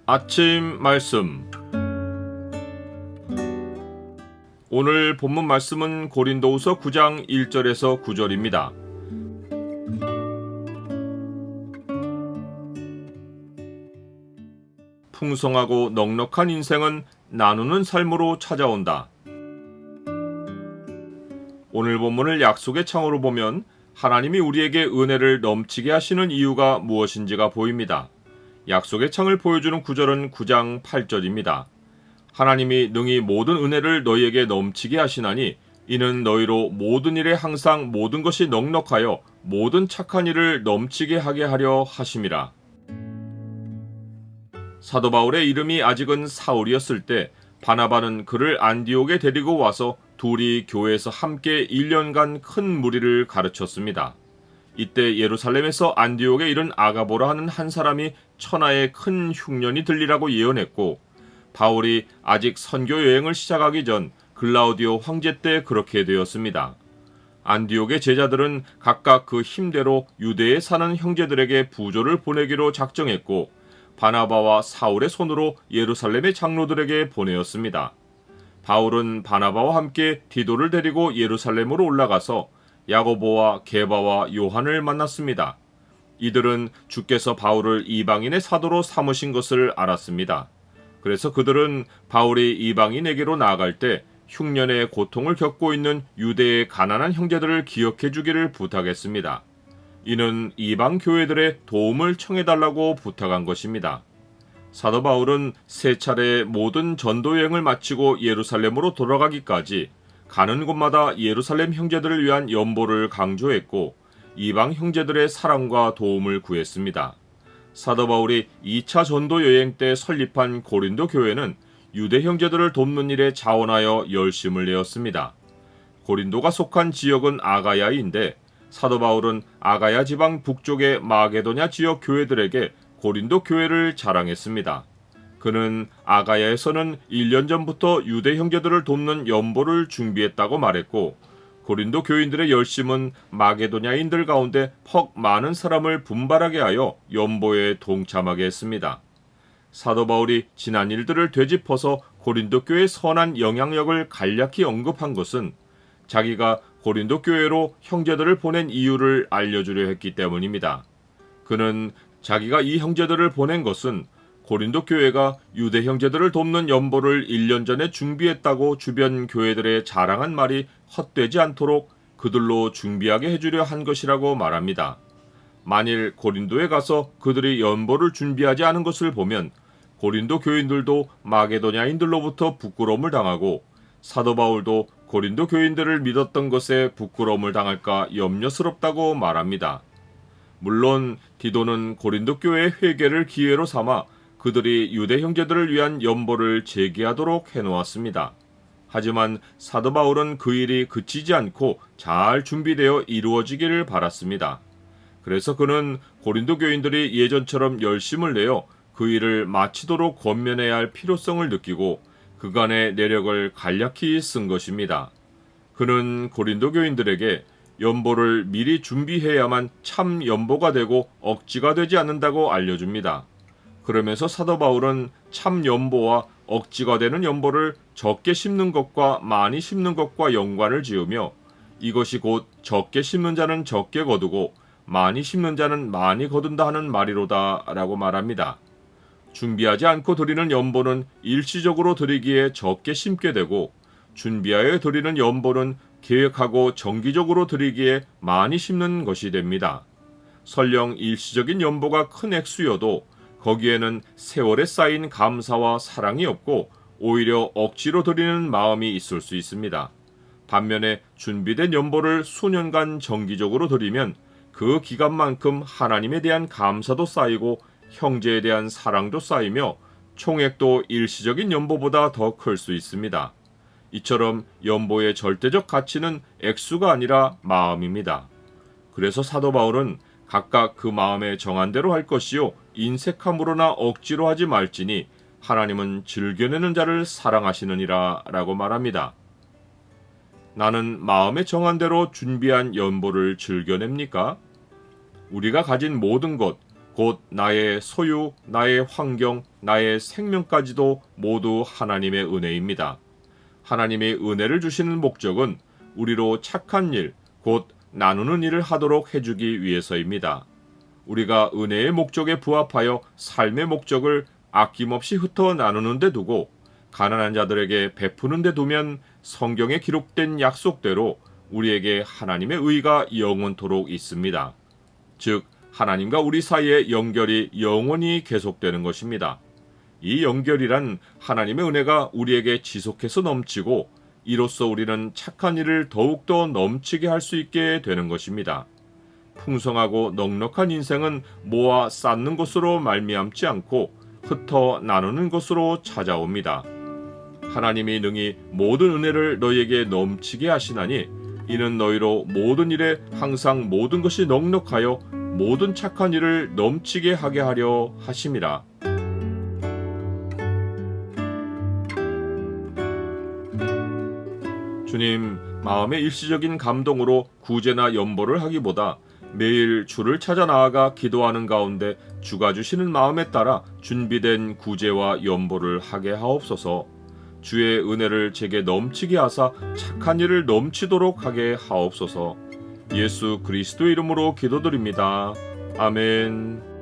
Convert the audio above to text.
아침 말씀. 오늘 본문 말씀은 고린도후서 9장 1절에서 9절입니다. 풍성하고 넉넉한 인생은 나누는 삶으로 찾아온다. 오늘 본문을 약속의 창으로 보면 하나님이 우리에게 은혜를 넘치게 하시는 이유가 무엇인지가 보입니다. 약속의 창을 보여주는 구절은 9장 8절입니다. 하나님이 능히 모든 은혜를 너희에게 넘치게 하시나니 이는 너희로 모든 일에 항상 모든 것이 넉넉하여 모든 착한 일을 넘치게 하게 하려 하심이라. 사도 바울의 이름이 아직은 사울이었을 때 바나바는 그를 안디옥에 데리고 와서 둘이 교회에서 함께 1년간 큰 무리를 가르쳤습니다. 이때 예루살렘에서 안디옥에 이른 아가보라 하는 한 사람이 천하에 큰 흉년이 들리라고 예언했고, 바울이 아직 선교 여행을 시작하기 전 글라우디오 황제 때 그렇게 되었습니다. 안디옥의 제자들은 각각 그 힘대로 유대에 사는 형제들에게 부조를 보내기로 작정했고, 바나바와 사울의 손으로 예루살렘의 장로들에게 보내었습니다. 바울은 바나바와 함께 디도를 데리고 예루살렘으로 올라가서 야고보와 게바와 요한을 만났습니다. 이들은 주께서 바울을 이방인의 사도로 삼으신 것을 알았습니다. 그래서 그들은 바울이 이방인에게로 나아갈 때 흉년의 고통을 겪고 있는 유대의 가난한 형제들을 기억해 주기를 부탁했습니다. 이는 이방 교회들의 도움을 청해달라고 부탁한 것입니다. 사도 바울은 세 차례 모든 전도 여행을 마치고 예루살렘으로 돌아가기까지 가는 곳마다 예루살렘 형제들을 위한 연보를 강조했고 이방 형제들의 사랑과 도움을 구했습니다. 사도 바울이 2차 전도 여행 때 설립한 고린도 교회는 유대 형제들을 돕는 일에 자원하여 열심을 내었습니다. 고린도가 속한 지역은 아가야인데 사도 바울은 아가야 지방 북쪽의 마게도냐 지역 교회들에게 고린도 교회를 자랑했습니다. 그는 아가야에서는 1년 전부터 유대 형제들을 돕는 연보를 준비했다고 말했고, 고린도 교인들의 열심은 마게도냐인들 가운데 퍽 많은 사람을 분발하게 하여 연보에 동참하게 했습니다. 사도 바울이 지난 일들을 되짚어서 고린도 교회의 선한 영향력을 간략히 언급한 것은 자기가 고린도 교회로 형제들을 보낸 이유를 알려주려 했기 때문입니다. 그는 자기가 이 형제들을 보낸 것은 고린도 교회가 유대 형제들을 돕는 연보를 1년 전에 준비했다고 주변 교회들에 자랑한 말이 헛되지 않도록 그들로 준비하게 해주려 한 것이라고 말합니다. 만일 고린도에 가서 그들이 연보를 준비하지 않은 것을 보면 고린도 교인들도 마게도냐인들로부터 부끄러움을 당하고 사도 바울도 고린도 교인들을 믿었던 것에 부끄러움을 당할까 염려스럽다고 말합니다. 물론 디도는 고린도 교회의 회개를 기회로 삼아 그들이 유대 형제들을 위한 연보를 제기하도록 해놓았습니다. 하지만 사도 바울은 그 일이 그치지 않고 잘 준비되어 이루어지기를 바랐습니다. 그래서 그는 고린도 교인들이 예전처럼 열심을 내어 그 일을 마치도록 권면해야 할 필요성을 느끼고 그간의 내력을 간략히 쓴 것입니다. 그는 고린도 교인들에게 연보를 미리 준비해야만 참 연보가 되고 억지가 되지 않는다고 알려줍니다. 그러면서 사도 바울은 참 연보와 억지가 되는 연보를 적게 심는 것과 많이 심는 것과 연관을 지으며 이것이 곧 적게 심는 자는 적게 거두고 많이 심는 자는 많이 거둔다 하는 말이로다 라고 말합니다. 준비하지 않고 드리는 연보는 일시적으로 드리기에 적게 심게 되고 준비하여 드리는 연보는 계획하고 정기적으로 드리기에 많이 심는 것이 됩니다. 설령 일시적인 연보가 큰 액수여도 거기에는 세월에 쌓인 감사와 사랑이 없고 오히려 억지로 드리는 마음이 있을 수 있습니다. 반면에 준비된 연보를 수년간 정기적으로 드리면 그 기간만큼 하나님에 대한 감사도 쌓이고 형제에 대한 사랑도 쌓이며 총액도 일시적인 연보보다 더 클 수 있습니다. 이처럼 연보의 절대적 가치는 액수가 아니라 마음입니다. 그래서 사도 바울은 각각 그 마음에 정한 대로 할 것이요 인색함으로나 억지로 하지 말지니 하나님은 즐겨내는 자를 사랑하시느니라 라고 말합니다. 나는 마음에 정한 대로 준비한 연보를 즐겨냅니까? 우리가 가진 모든 것, 곧 나의 소유, 나의 환경, 나의 생명까지도 모두 하나님의 은혜입니다. 하나님의 은혜를 주시는 목적은 우리로 착한 일, 곧 나누는 일을 하도록 해주기 위해서입니다. 우리가 은혜의 목적에 부합하여 삶의 목적을 아낌없이 흩어 나누는 데 두고 가난한 자들에게 베푸는 데 두면 성경에 기록된 약속대로 우리에게 하나님의 의가 영원토록 있습니다. 즉 하나님과 우리 사이의 연결이 영원히 계속되는 것입니다. 이 연결이란 하나님의 은혜가 우리에게 지속해서 넘치고 이로써 우리는 착한 일을 더욱더 넘치게 할 수 있게 되는 것입니다. 풍성하고 넉넉한 인생은 모아 쌓는 것으로 말미암지 않고 흩어 나누는 것으로 찾아옵니다. 하나님이 능히 모든 은혜를 너희에게 넘치게 하시나니 이는 너희로 모든 일에 항상 모든 것이 넉넉하여 모든 착한 일을 넘치게 하게 하려 하심이라. 주님, 마음의 일시적인 감동으로 구제나 연보를 하기보다 매일 주를 찾아 나아가 기도하는 가운데 주가 주시는 마음에 따라 준비된 구제와 연보를 하게 하옵소서. 주의 은혜를 제게 넘치게 하사 착한 일을 넘치도록 하게 하옵소서. 예수 그리스도 이름으로 기도드립니다. 아멘.